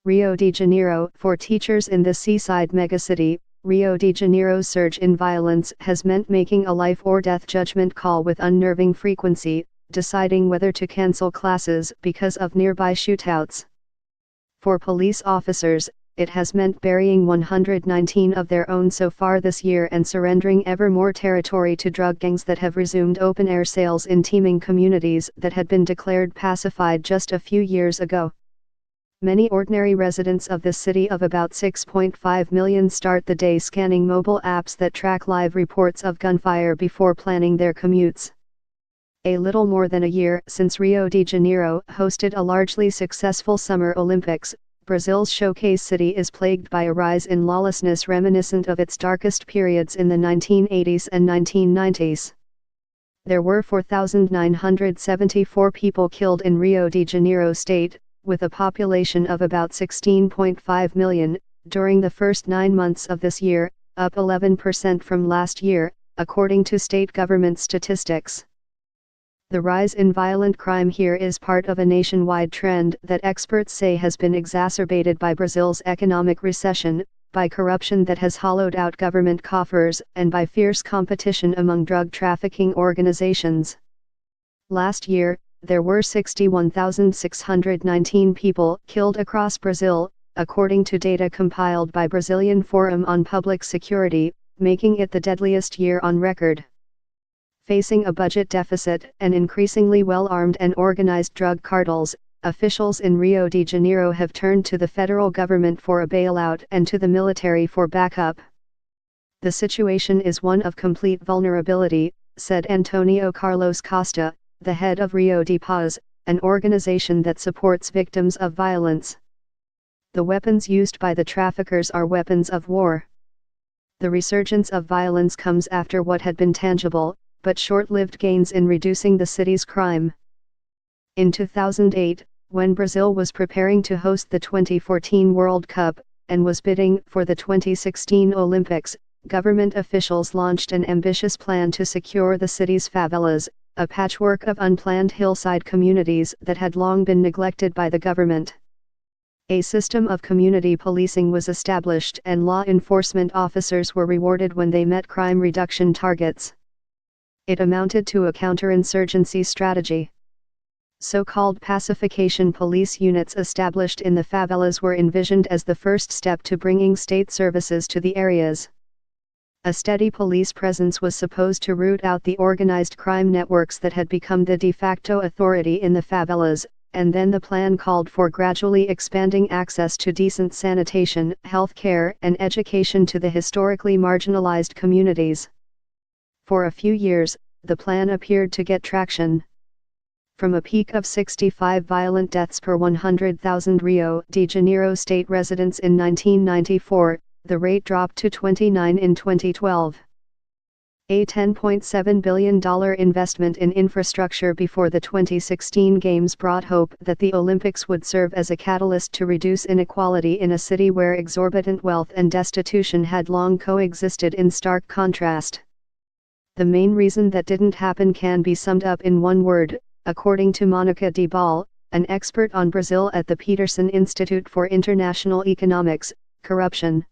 Rio de Janeiro. For teachers in the seaside megacity, Rio de Janeiro's surge in violence has meant making a life-or-death judgment call with unnerving frequency, deciding whether to cancel classes because of nearby shootouts. For police officers, it has meant burying 119 of their own so far this year and surrendering ever more territory to drug gangs that have resumed open-air sales in teeming communities that had been declared pacified just a few years ago. Many ordinary residents of this city of about 6.5 million start the day scanning mobile apps that track live reports of gunfire before planning their commutes. A little more than a year since Rio de Janeiro hosted a largely successful Summer Olympics, Brazil's showcase city is plagued by a rise in lawlessness reminiscent of its darkest periods in the 1980s and 1990s. There were 4,974 people killed in Rio de Janeiro state, with a population of about 16.5 million, during the first 9 months of this year, up 11% from last year, according to state government statistics. The rise in violent crime here is part of a nationwide trend that experts say has been exacerbated by Brazil's economic recession, by corruption that has hollowed out government coffers, and by fierce competition among drug trafficking organizations. Last year, there were 61,619 people killed across Brazil, according to data compiled by Brazilian Forum on Public Security, making it the deadliest year on record. Facing a budget deficit and increasingly well-armed and organized drug cartels, officials in Rio de Janeiro have turned to the federal government for a bailout and to the military for backup. The situation is one of complete vulnerability, said Antonio Carlos Costa, the head of Rio de Paz, an organization that supports victims of violence. The weapons used by the traffickers are weapons of war. The resurgence of violence comes after what had been tangible, but short-lived gains in reducing the city's crime. In 2008, when Brazil was preparing to host the 2014 World Cup, and was bidding for the 2016 Olympics, government officials launched an ambitious plan to secure the city's favelas, a patchwork of unplanned hillside communities that had long been neglected by the government. A system of community policing was established and law enforcement officers were rewarded when they met crime reduction targets. It amounted to a counterinsurgency strategy. So-called pacification police units established in the favelas were envisioned as the first step to bringing state services to the areas. A steady police presence was supposed to root out the organized crime networks that had become the de facto authority in the favelas, and then the plan called for gradually expanding access to decent sanitation, health care, and education to the historically marginalized communities. For a few years, the plan appeared to get traction. From a peak of 65 violent deaths per 100,000 Rio de Janeiro state residents in 1994, the rate dropped to 29 in 2012. A $10.7 billion investment in infrastructure before the 2016 Games brought hope that the Olympics would serve as a catalyst to reduce inequality in a city where exorbitant wealth and destitution had long coexisted in stark contrast. The main reason that didn't happen can be summed up in one word, according to Monica de Ball, an expert on Brazil at the Peterson Institute for International Economics: corruption.